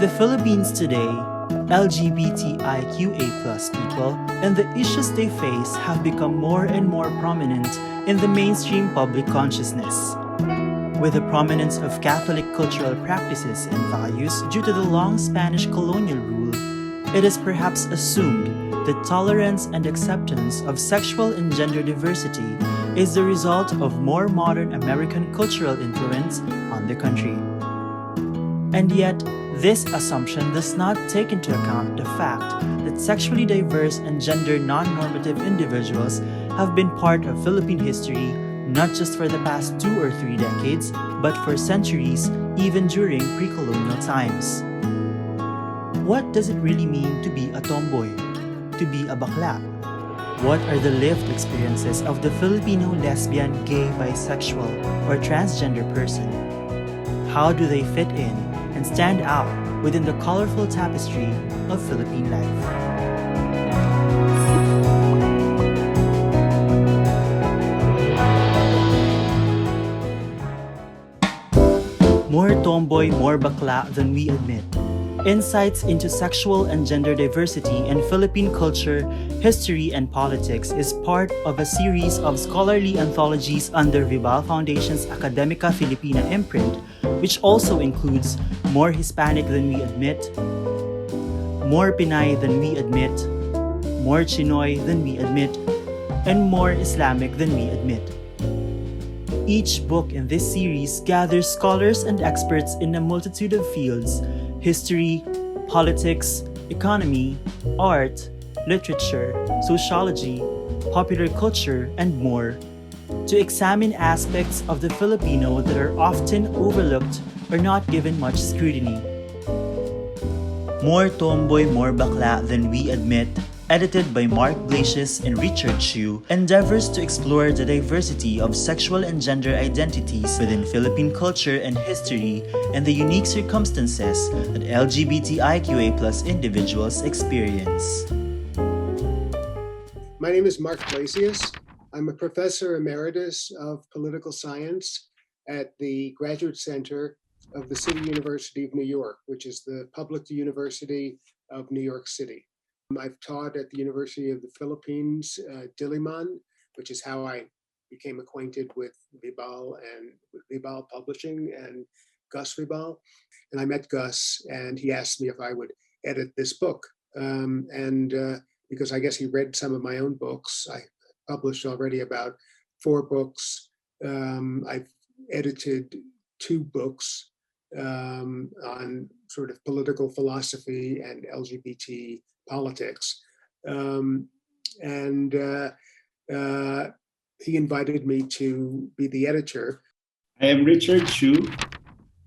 the Philippines today, LGBTIQA+ people and the issues they face have become more and more prominent in the mainstream public consciousness. With the prominence of Catholic cultural practices and values due to the long Spanish colonial rule, it is perhaps assumed that tolerance and acceptance of sexual and gender diversity is the result of more modern American cultural influence on the country. And yet, this assumption does not take into account the fact that sexually diverse and gender non-normative individuals have been part of Philippine history not just for the past 2 or 3 decades, but for centuries, even during pre-colonial times. What does it really mean to be a tomboy? To be a bakla? What are the lived experiences of the Filipino lesbian, gay, bisexual, or transgender person? How do they fit in and stand out within the colorful tapestry of Philippine life? More tomboy, more bakla than we admit. Insights into sexual and gender diversity in Philippine culture, history, and politics is part of a series of scholarly anthologies under Vibal Foundation's Academica Filipina imprint, which also includes More Hispanic Than We Admit, More Pinay Than We Admit, More Chinoy Than We Admit, and More Islamic Than We Admit. Each book in this series gathers scholars and experts in a multitude of fields: history, politics, economy, art, literature, sociology, popular culture, and more, to examine aspects of the Filipino that are often overlooked or not given much scrutiny. More Tomboy, More Bakla Than We Admit, edited by Mark Glacius and Richard Chu, endeavors to explore the diversity of sexual and gender identities within Philippine culture and history and the unique circumstances that LGBTIQA+ individuals experience. My name is Mark Glacius. I'm a professor emeritus of political science at the Graduate Center of the City University of New York, which is the public university of New York City. I've taught at the University of the Philippines, Diliman, which is how I became acquainted with Vibal and with Vibal Publishing and Gus Vibal. And I met Gus, and he asked me if I would edit this book. Because I guess he read some of my own books, I published already about 4 books. I've edited 2 books on sort of political philosophy and LGBT politics. He invited me to be the editor. I am Richard Chu.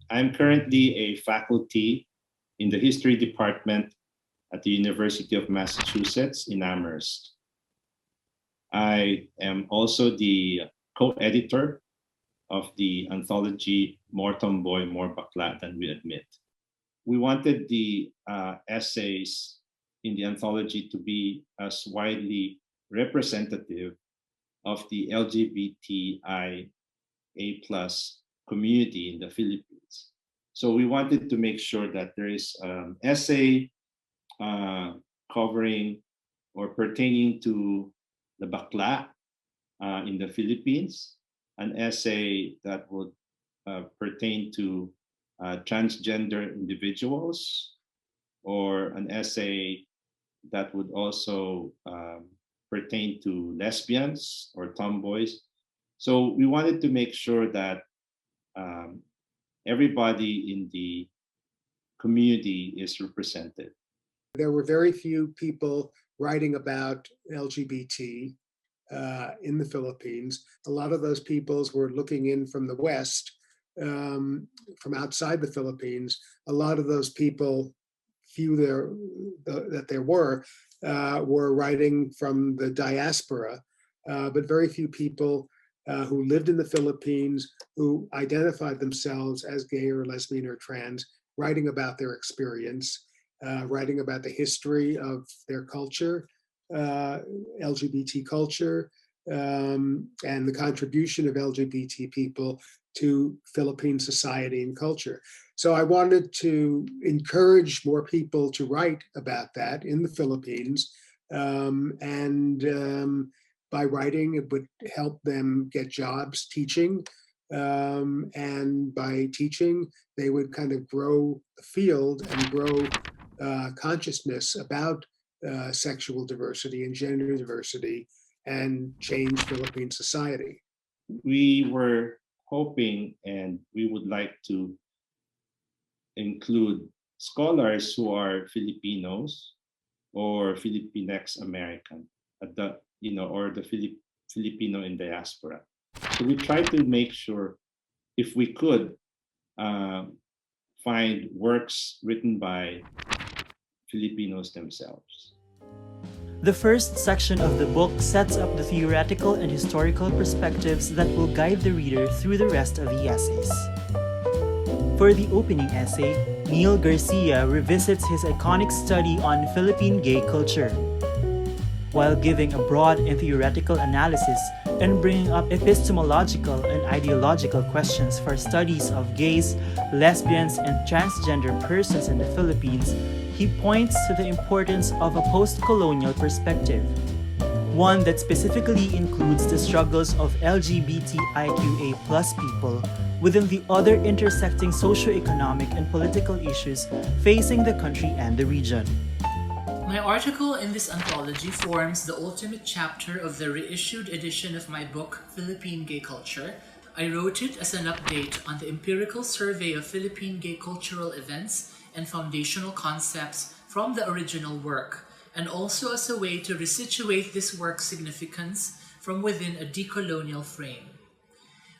I'm currently a faculty in the History Department at the University of Massachusetts in Amherst. I am also the co-editor of the anthology More Tomboy, More Bakla Than We Admit. We wanted the essays in the anthology to be as widely representative of the LGBTIA+ community in the Philippines. So we wanted to make sure that there is an essay covering or pertaining to the bakla in the Philippines, an essay that would pertain to transgender individuals, or an essay that would also pertain to lesbians or tomboys. So we wanted to make sure that everybody in the community is represented. There were very few people writing about LGBT in the Philippines. A lot of those peoples were looking in from the West, from outside the Philippines. A lot of those people, few that there were writing from the diaspora, but very few people who lived in the Philippines, who identified themselves as gay or lesbian or trans, writing about their experience, writing about the history of their culture, LGBT culture, and the contribution of LGBT people to Philippine society and culture. So I wanted to encourage more people to write about that in the Philippines. By writing, it would help them get jobs teaching. And by teaching, they would kind of grow the field and grow consciousness about sexual diversity and gender diversity and change Philippine society. We were hoping and we would like to include scholars who are Filipinos or Filipinx American at the or the Filipino in diaspora. So we try to make sure, if we could, find works written by Filipinos themselves. The first section of the book sets up the theoretical and historical perspectives that will guide the reader through the rest of the essays. For the opening essay, Neil Garcia revisits his iconic study on Philippine gay culture, while giving a broad and theoretical analysis and bringing up epistemological and ideological questions for studies of gays, lesbians, and transgender persons in the Philippines. He points to the importance of a post-colonial perspective, one that specifically includes the struggles of LGBTIQA+ people within the other intersecting socio-economic and political issues facing the country and the region. My article in this anthology forms the ultimate chapter of the reissued edition of my book, Philippine Gay Culture. I wrote it as an update on the empirical survey of Philippine gay cultural events and foundational concepts from the original work, and also as a way to resituate this work's significance from within a decolonial frame.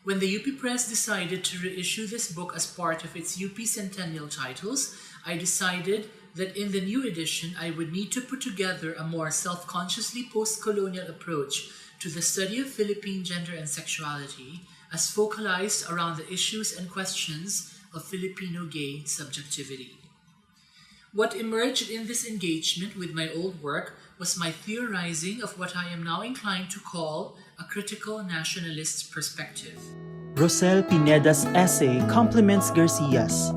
When the UP Press decided to reissue this book as part of its UP Centennial titles, I decided that in the new edition I would need to put together a more self-consciously post-colonial approach to the study of Philippine gender and sexuality, as focalized around the issues and questions of Filipino gay subjectivity. What emerged in this engagement with my old work was my theorizing of what I am now inclined to call a critical nationalist perspective. Rosel Pineda's essay complements Garcia's.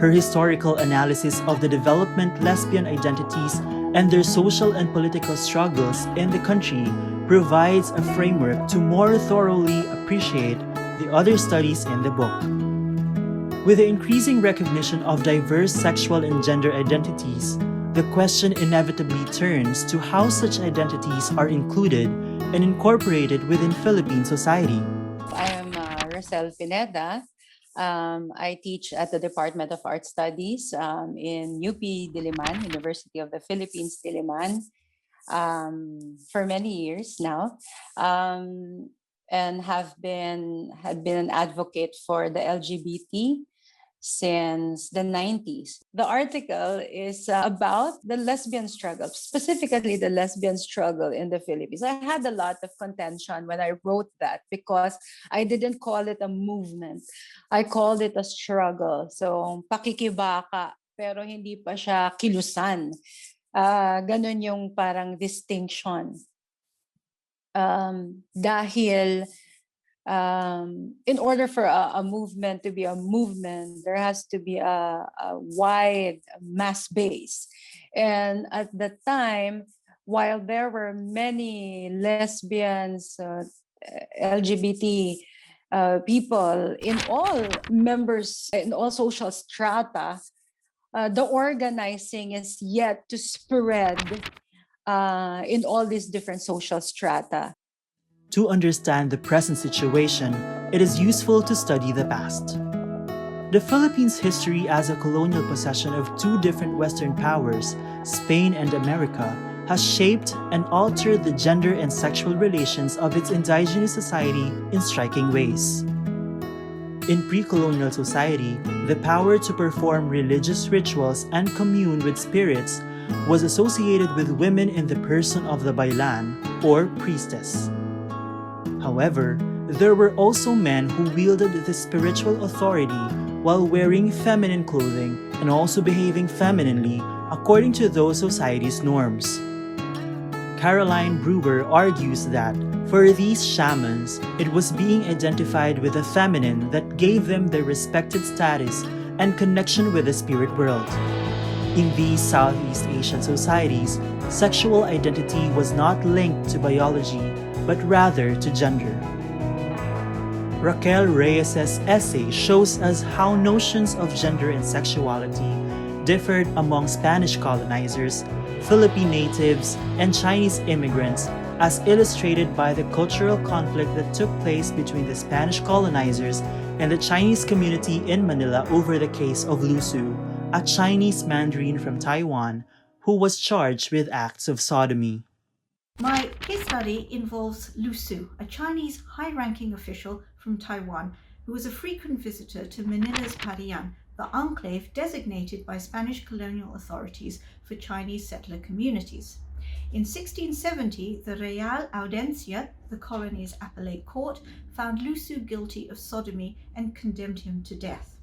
Her historical analysis of the development lesbian identities and their social and political struggles in the country provides a framework to more thoroughly appreciate the other studies in the book. With the increasing recognition of diverse sexual and gender identities, the question inevitably turns to how such identities are included and incorporated within Philippine society. I am Rosel Pineda. I teach at the Department of Art Studies in UP Diliman, University of the Philippines, Diliman, for many years now, and had been an advocate for the LGBT since the 90s. The article is about the lesbian struggle, specifically the lesbian struggle in the Philippines. I had a lot of contention when I wrote that because I didn't call it a movement. I called it a struggle. So, pakikibaka, pero hindi pa siya kilusan. Ganun yung parang distinction. Dahil in order for a movement to be a movement, there has to be a wide mass base. And at the time, while there were many lesbians, LGBT people in all members, in all social strata, the organizing is yet to spread in all these different social strata. To understand the present situation, it is useful to study the past. The Philippines' history as a colonial possession of two different Western powers, Spain and America, has shaped and altered the gender and sexual relations of its indigenous society in striking ways. In pre-colonial society, the power to perform religious rituals and commune with spirits was associated with women in the person of the bailan, or priestess. However, there were also men who wielded the spiritual authority while wearing feminine clothing and also behaving femininely according to those society's norms. Caroline Brewer argues that For these shamans, it was being identified with the feminine that gave them their respected status and connection with the spirit world. In these Southeast Asian societies, sexual identity was not linked to biology, but rather to gender. Raquel Reyes's essay shows us how notions of gender and sexuality differed among Spanish colonizers, Philippine natives, and Chinese immigrants, as illustrated by the cultural conflict that took place between the Spanish colonizers and the Chinese community in Manila over the case of Lu Su, a Chinese Mandarin from Taiwan who was charged with acts of sodomy. My case study involves Lu Su, a Chinese high-ranking official from Taiwan who was a frequent visitor to Manila's Parian, the enclave designated by Spanish colonial authorities for Chinese settler communities. In 1670, the Real Audiencia, the colony's appellate court, found Lu Su guilty of sodomy and condemned him to death.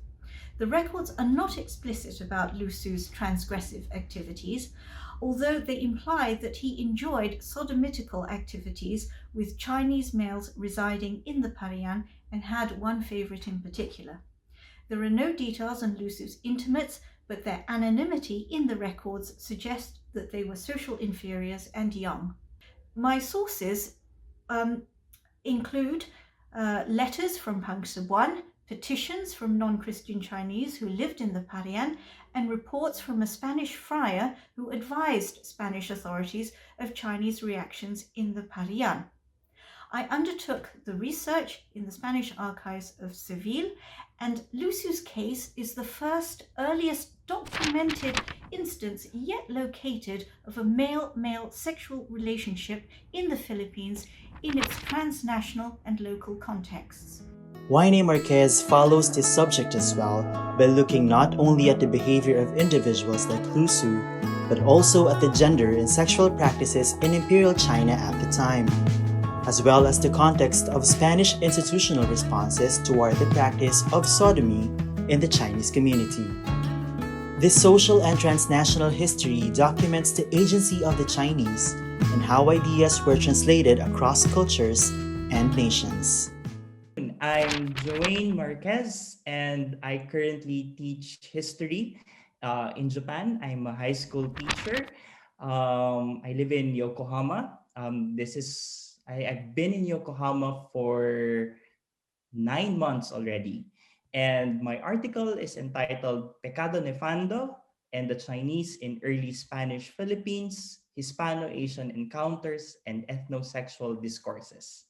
The records are not explicit about Lu Su's transgressive activities, although they imply that he enjoyed sodomitical activities with Chinese males residing in the Parian and had one favorite in particular. There are no details on Lu Su's intimates, but their anonymity in the records suggests that they were social inferiors and young. My sources include letters from Pang Sabuan, petitions from non-Christian Chinese who lived in the Parian, and reports from a Spanish friar who advised Spanish authorities of Chinese reactions in the Parian. I undertook the research in the Spanish archives of Seville, and Lu Su's case is the first earliest documented instance yet located of a male-male sexual relationship in the Philippines in its transnational and local contexts. Wayne Marquez follows this subject as well by looking not only at the behavior of individuals like Lu Su, but also at the gender and sexual practices in Imperial China at the time, as well as the context of Spanish institutional responses toward the practice of sodomy in the Chinese community. This social and transnational history documents the agency of the Chinese and how ideas were translated across cultures and nations. I'm Joanne Marquez, and I currently teach history in Japan. I'm a high school teacher. I live in Yokohama. I've been in Yokohama for 9 months already. And my article is entitled Pecado Nefando and the Chinese in Early Spanish Philippines, Hispano-Asian Encounters and Ethnosexual Discourses.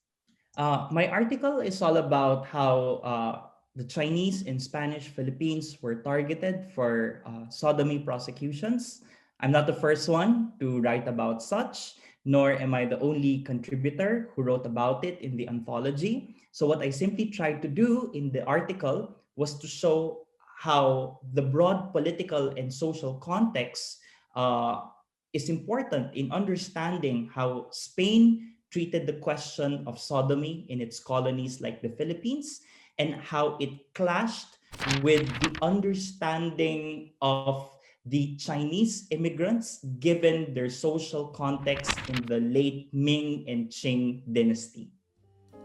My article is all about how the Chinese in Spanish Philippines were targeted for sodomy prosecutions. I'm not the first one to write about such, nor am I the only contributor who wrote about it in the anthology. So what I simply tried to do in the article was to show how the broad political and social context is important in understanding how Spain treated the question of sodomy in its colonies like the Philippines, and how it clashed with the understanding of the Chinese immigrants given their social context in the late Ming and Qing dynasty.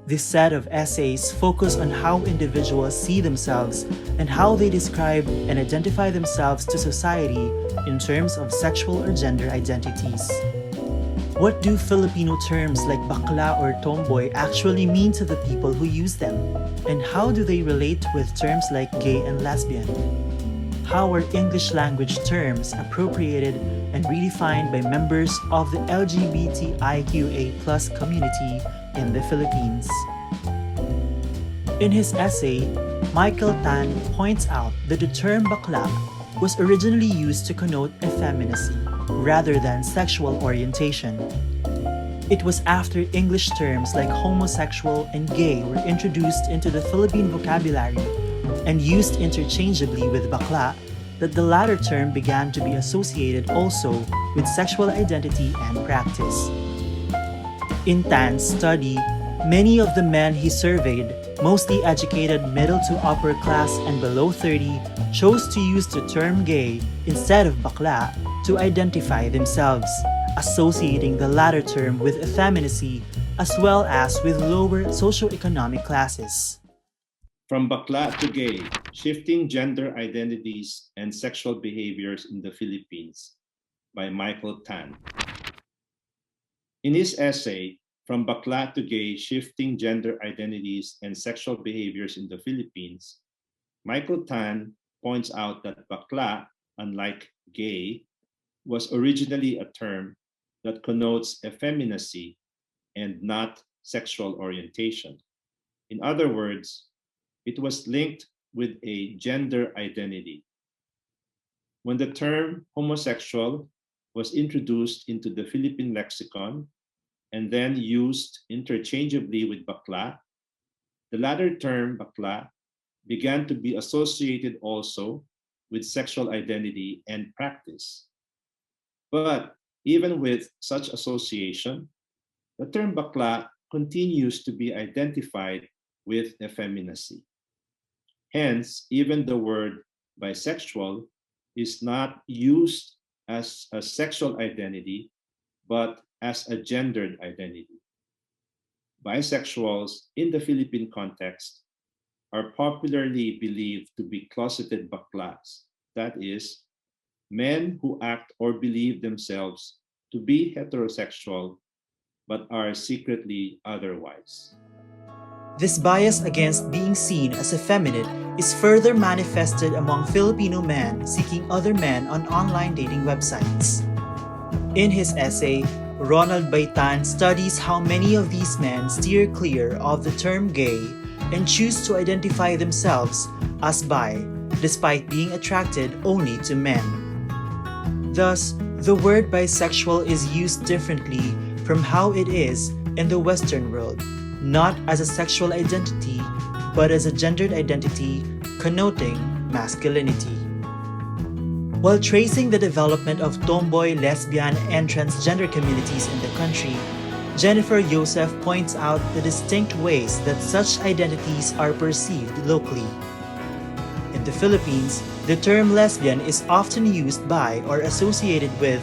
This set of essays focus on how individuals see themselves and how they describe and identify themselves to society in terms of sexual or gender identities. What do Filipino terms like Bakla or Tomboy actually mean to the people who use them? And how do they relate with terms like gay and lesbian? How are English language terms appropriated and redefined by members of the LGBTIQA+ community in the Philippines? In his essay, Michael Tan points out that the term bakla was originally used to connote effeminacy rather than sexual orientation. It was after English terms like homosexual and gay were introduced into the Philippine vocabulary and used interchangeably with bakla that the latter term began to be associated also with sexual identity and practice. In Tan's study, many of the men he surveyed, mostly educated middle to upper class and below 30, chose to use the term gay instead of bakla to identify themselves, associating the latter term with effeminacy as well as with lower socioeconomic classes. From Bakla to Gay, Shifting Gender Identities and Sexual Behaviors in the Philippines by Michael Tan. In his essay, From Bakla to Gay, Shifting Gender Identities and Sexual Behaviors in the Philippines, Michael Tan points out that bakla, unlike gay, was originally a term that connotes effeminacy and not sexual orientation. In other words, it was linked with a gender identity. When the term homosexual was introduced into the Philippine lexicon and then used interchangeably with bakla, the latter term bakla began to be associated also with sexual identity and practice. But even with such association, the term bakla continues to be identified with effeminacy. Hence, even the word bisexual is not used as a sexual identity, but as a gendered identity. Bisexuals in the Philippine context are popularly believed to be closeted baklas, that is, men who act or believe themselves to be heterosexual but are secretly otherwise. This bias against being seen as effeminate is further manifested among Filipino men seeking other men on online dating websites. In his essay, Ronald Baitan studies how many of these men steer clear of the term gay and choose to identify themselves as bi, despite being attracted only to men. Thus, the word bisexual is used differently from how it is in the Western world, not as a sexual identity, but as a gendered identity connoting masculinity. While tracing the development of tomboy, lesbian, and transgender communities in the country, Jennifer Joseph points out the distinct ways that such identities are perceived locally. In the Philippines, the term lesbian is often used by or associated with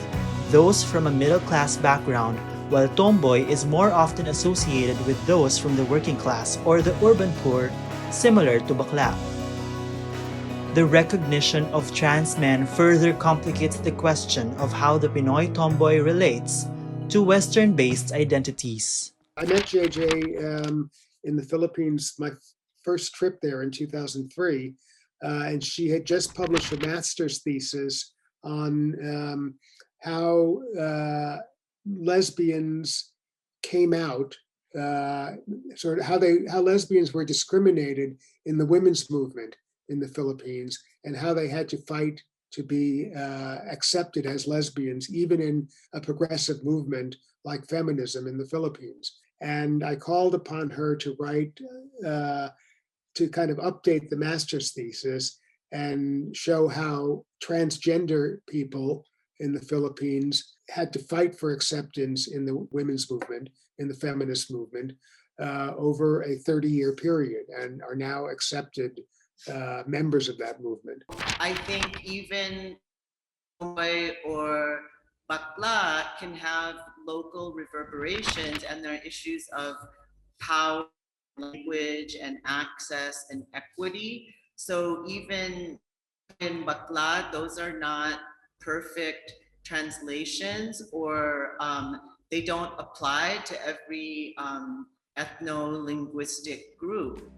those from a middle-class background, while tomboy is more often associated with those from the working class or the urban poor, similar to bakla. The recognition of trans men further complicates the question of how the Pinoy tomboy relates to Western-based identities. I met JJ in the Philippines, my first trip there in 2003, and she had just published a master's thesis on how lesbians came out, sort of how lesbians were discriminated in the women's movement in the Philippines, and how they had to fight to be accepted as lesbians, even in a progressive movement like feminism in the Philippines. And I called upon her to write, to kind of update the master's thesis and show how transgender people in the Philippines had to fight for acceptance in the women's movement, in the feminist movement, over a 30-year period, and are now accepted members of that movement. I think even Tomboy or Bakla can have local reverberations, and there are issues of power, language, and access and equity. So even in Bakla, those are not perfect translations, or they don't apply to every ethno-linguistic group.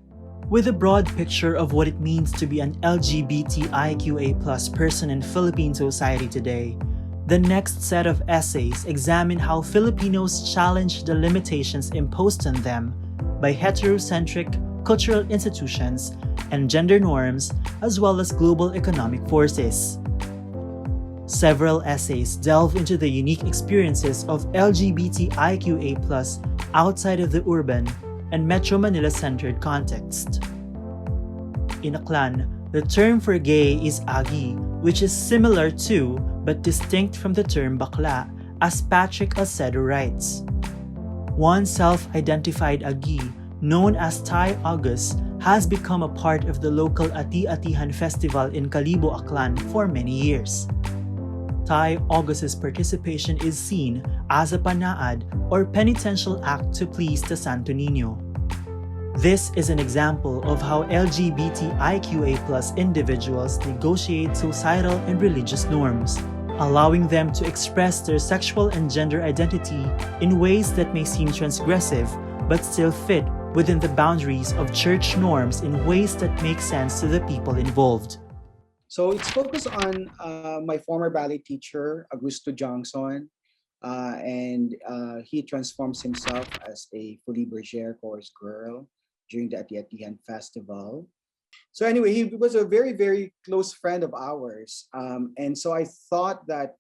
With a broad picture of what it means to be an LGBTIQA+ person in Philippine society today, the next set of essays examine how Filipinos challenge the limitations imposed on them by heterocentric cultural institutions and gender norms, as well as global economic forces. Several essays delve into the unique experiences of LGBTIQA+ outside of the urban and Metro Manila-centered context. In Aklan, the term for gay is agi, which is similar to but distinct from the term bakla, as Patrick Alcedo writes. One self-identified agi, known as Thai August, has become a part of the local Ati-Atihan Festival in Kalibo, Aklan for many years. Thai August's participation is seen as a panaad or penitential act to please the Santo Niño. This is an example of how LGBTIQA+ individuals negotiate societal and religious norms, allowing them to express their sexual and gender identity in ways that may seem transgressive but still fit within the boundaries of church norms in ways that make sense to the people involved. So it's focused on my former ballet teacher, Augusto Johnson, and he transforms himself as a fully bergère chorus girl during the Ati-Atihan festival. So anyway, he was a very, very close friend of ours. And so I thought that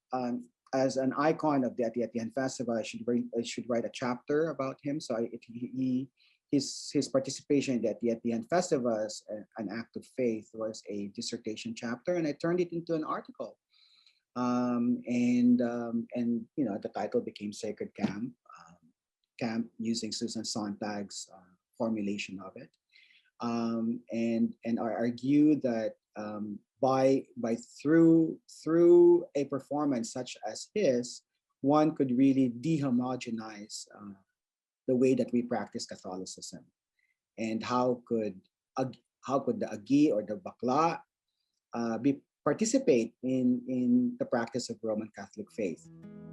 as an icon of the Ati-Atihan festival, I should write a chapter about him. So his participation in the Ati-Atihan festival as an act of faith was a dissertation chapter, and I turned it into an article. And the title became Sacred Camp, using Susan Sontag's formulation of it. And I argue that through a performance such as his, one could really dehomogenize the way that we practice Catholicism, and how could the Agi or the Bakla participate in the practice of Roman Catholic faith.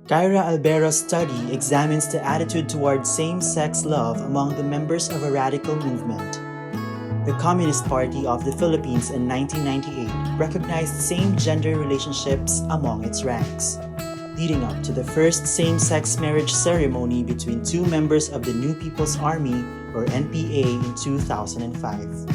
Kyra Albero's study examines the attitude toward same-sex love among the members of a radical movement. The Communist Party of the Philippines in 1998 recognized same-gender relationships among its ranks, leading up to the first same-sex marriage ceremony between two members of the New People's Army, or NPA, in 2005.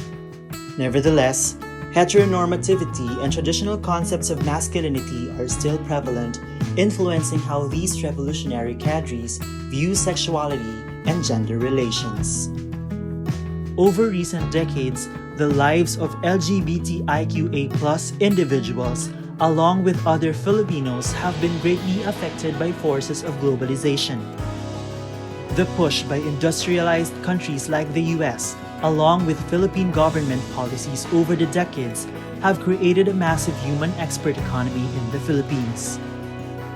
Nevertheless, heteronormativity and traditional concepts of masculinity are still prevalent, influencing how these revolutionary cadres view sexuality and gender relations. Over recent decades, the lives of LGBTIQA+ individuals, along with other Filipinos, have been greatly affected by forces of globalization. The push by industrialized countries like the US, along with Philippine government policies over the decades, have created a massive human expert economy in the Philippines.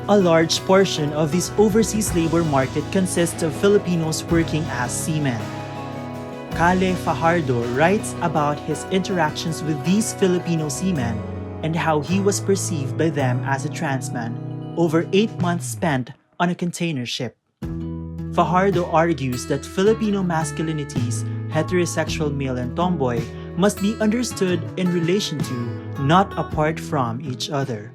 A large portion of this overseas labor market consists of Filipinos working as seamen. Kale Fajardo writes about his interactions with these Filipino seamen and how he was perceived by them as a trans man over 8 months spent on a container ship. Fajardo argues that Filipino masculinities, heterosexual male and tomboy, must be understood in relation to, not apart from, each other.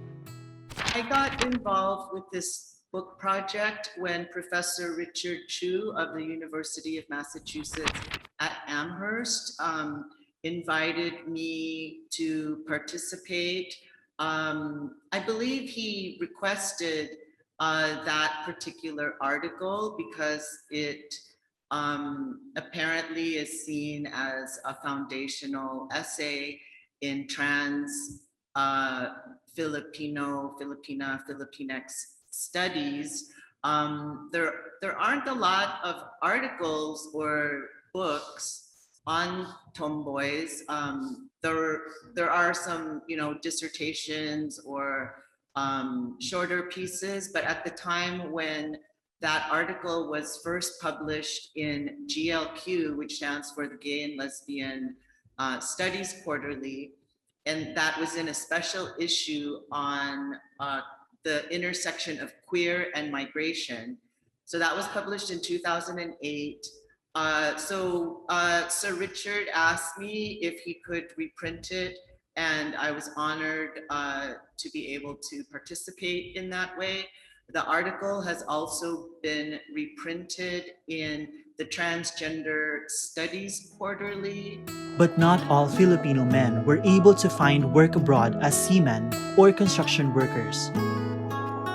I got involved with this book project when Professor Richard Chu of the University of Massachusetts at Amherst invited me to participate. I believe he requested that particular article because it apparently is seen as a foundational essay in trans Filipinx studies. There aren't a lot of articles or books on tomboys. There are some, dissertations or shorter pieces, but at the time when that article was first published in GLQ, which stands for the Gay and Lesbian Studies Quarterly, and that was in a special issue on the intersection of queer and migration. So that was published in 2008. Sir Richard asked me if he could reprint it, and I was honored to be able to participate in that way. The article has also been reprinted in the Transgender Studies Quarterly. But not all Filipino men were able to find work abroad as seamen or construction workers.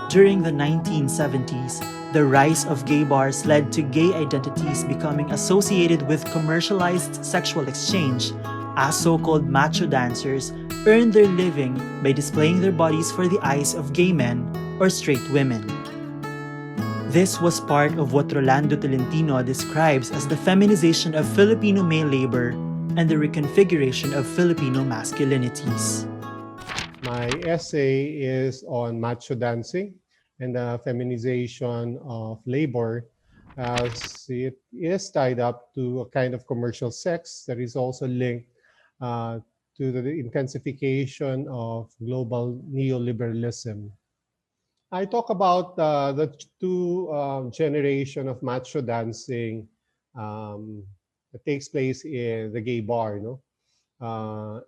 During the 1970s, the rise of gay bars led to gay identities becoming associated with commercialized sexual exchange, as so-called macho dancers earned their living by displaying their bodies for the eyes of gay men or straight women. This was part of what Rolando Tolentino describes as the feminization of Filipino male labor and the reconfiguration of Filipino masculinities. My essay is on macho dancing, and the feminization of labor, as it is tied up to a kind of commercial sex that is also linked uh, to the intensification of global neoliberalism. I talk about the two generation of macho dancing um, that takes place in the gay bar. No,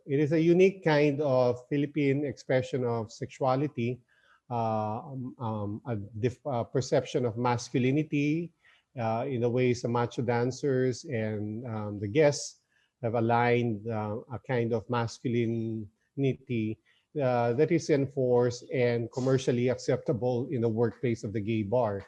it is a unique kind of Philippine expression of sexuality, perception of masculinity in the ways the macho dancers and the guests have aligned a kind of masculinity that is enforced and commercially acceptable in the workplace of the gay bar.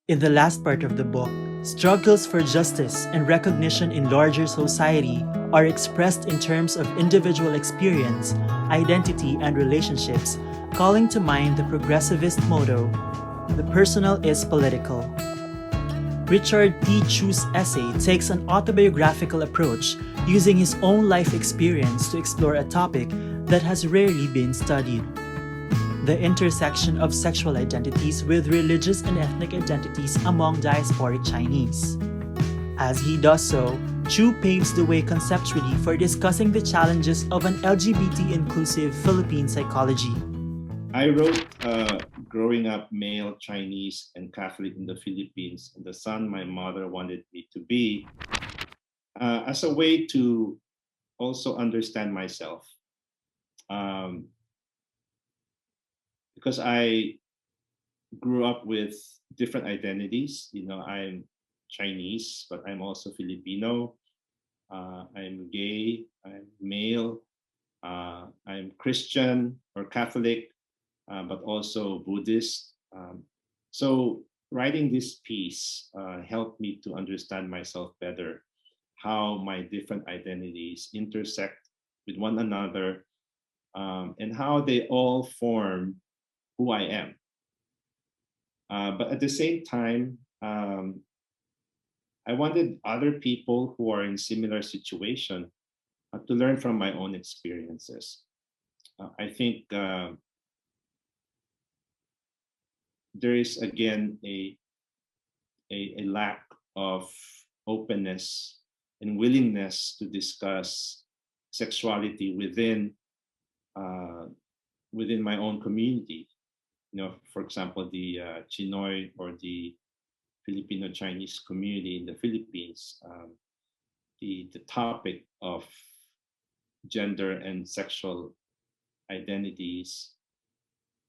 In the last part of the book, struggles for justice and recognition in larger society are expressed in terms of individual experience, identity, and relationships, calling to mind the progressivist motto, "The personal is political." Richard T. Chu's essay takes an autobiographical approach, using his own life experience to explore a topic that has rarely been studied: the intersection of sexual identities with religious and ethnic identities among diasporic Chinese. As he does so, Chu paves the way conceptually for discussing the challenges of an LGBT-inclusive Philippine psychology. I wrote growing up male Chinese and Catholic in the Philippines, and the son my mother wanted me to be, as a way to also understand myself. Um, because I grew up with different identities. I'm Chinese, but I'm also Filipino. I'm gay. I'm male. I'm Christian or Catholic, but also Buddhist. So writing this piece helped me to understand myself better, how my different identities intersect with one another, and how they all form who I am. But at the same time, I wanted other people who are in similar situation to learn from my own experiences. I think there is again a lack of openness and willingness to discuss sexuality uh, within my own community. For example, the Chinoy or the Filipino Chinese community in the Philippines. The topic of gender and sexual identities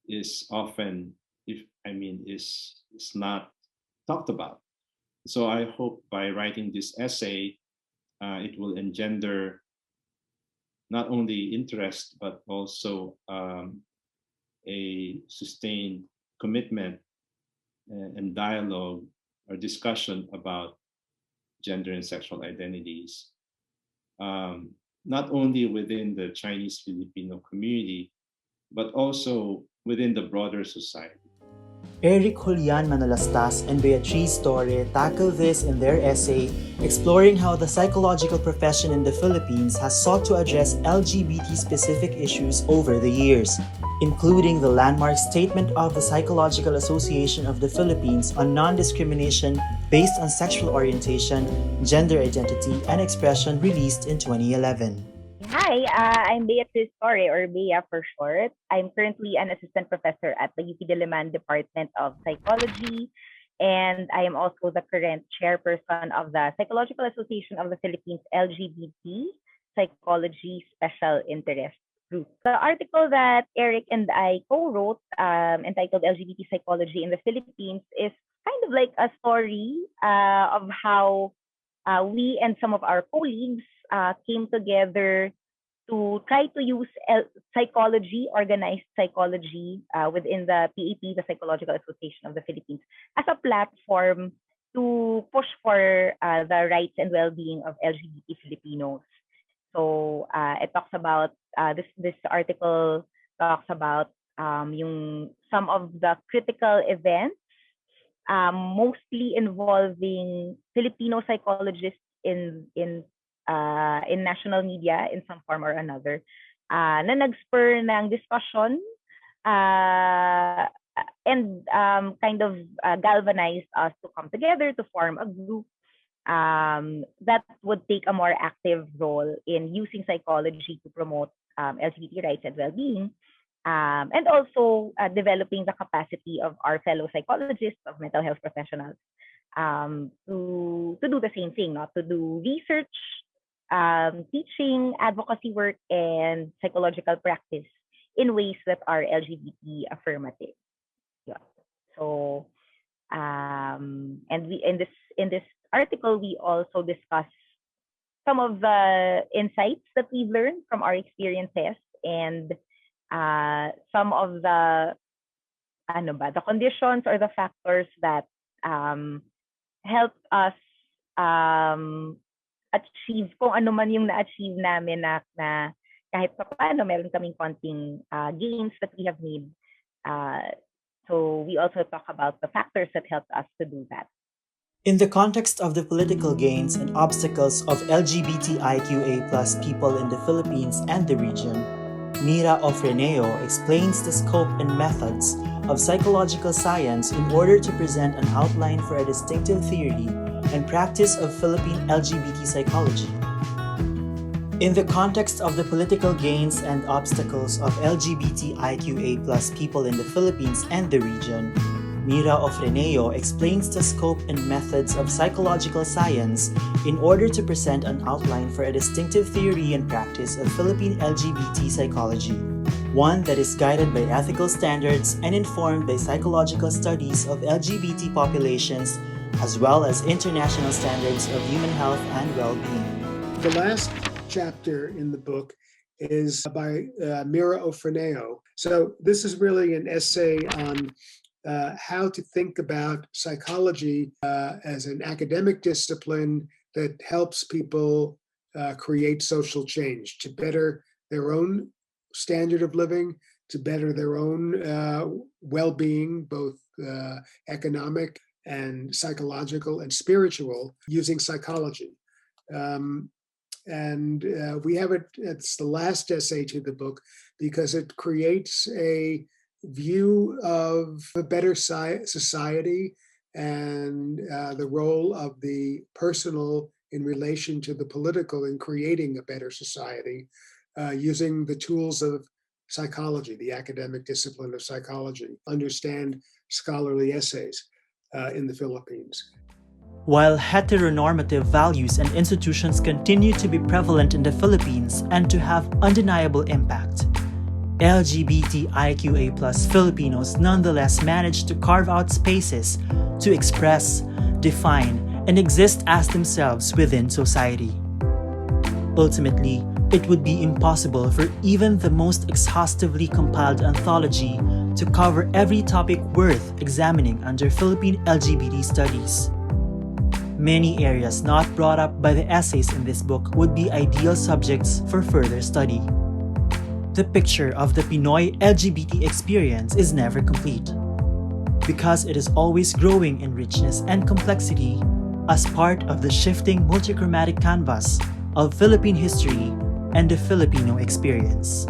is often, if I mean, is not talked about. So I hope by writing this essay, it will engender not only interest but also a sustained commitment and dialogue or discussion about gender and sexual identities, um, not only within the Chinese Filipino community, but also within the broader society. Eric Julian Manalastas and Beatriz Torre tackle this in their essay, exploring how the psychological profession in the Philippines has sought to address LGBT-specific issues over the years, including the landmark statement of the Psychological Association of the Philippines on non-discrimination based on sexual orientation, gender identity, and expression, released in 2011. Hi, I'm Beatrice Torre, or Bea for short. I'm currently an assistant professor at the UP Diliman Department of Psychology, and I am also the current chairperson of the Psychological Association of the Philippines LGBT Psychology Special Interest Group. The article that Eric and I co-wrote, entitled LGBT Psychology in the Philippines, is kind of like a story of how we and some of our colleagues came together to try to use psychology, organized psychology, within the PAP, the Psychological Association of the Philippines, as a platform to push for the rights and well-being of LGBT Filipinos. So it talks about this article talks about some of the critical events, mostly involving Filipino psychologists in national media in some form or another, na nag-spur ng discussion kind of galvanized us to come together to form a group that would take a more active role in using psychology to promote LGBT rights and well-being, and also developing the capacity of our fellow psychologists, of mental health professionals, to do the same thing, not to do research, teaching, advocacy work, and psychological practice in ways that are LGBT affirmative. Yeah. So, and we in this article we also discuss some of the insights that we've learned from our experiences, and some of the the conditions or the factors that help us achieve kung ano man yung na-achieve namin na kahit pa paano meron kaming konting gains that we have made. So we also talk about the factors that helped us to do that. In the context of the political gains and obstacles of LGBTIQA+ people in the Philippines and the region, Mira Ofreneo explains the scope and methods of psychological science in order to present an outline for a distinctive theory and practice of Philippine LGBT psychology. In the context of the political gains and obstacles of LGBTIQA+ people in the Philippines and the region, Mira Ofreneo explains the scope and methods of psychological science in order to present an outline for a distinctive theory and practice of Philippine LGBT psychology, one that is guided by ethical standards and informed by psychological studies of LGBT populations, as well as international standards of human health and well-being. The last chapter in the book is by Mira Ofreneo. So this is really an essay on how to think about psychology as an academic discipline that helps people create social change, to better their own standard of living, to better their own well-being, both economic and psychological and spiritual, using psychology. And we have it's the last essay to the book because it creates a view of a better society and the role of the personal in relation to the political in creating a better society, using the tools of psychology, the academic discipline of psychology, understand scholarly essays in the Philippines. While heteronormative values and institutions continue to be prevalent in the Philippines and to have undeniable impact, LGBTIQA+ Filipinos nonetheless manage to carve out spaces to express, define, and exist as themselves within society. Ultimately, it would be impossible for even the most exhaustively compiled anthology to cover every topic worth examining under Philippine LGBT studies. Many areas not brought up by the essays in this book would be ideal subjects for further study. The picture of the Pinoy LGBT experience is never complete, because it is always growing in richness and complexity as part of the shifting multichromatic canvas of Philippine history and the Filipino experience.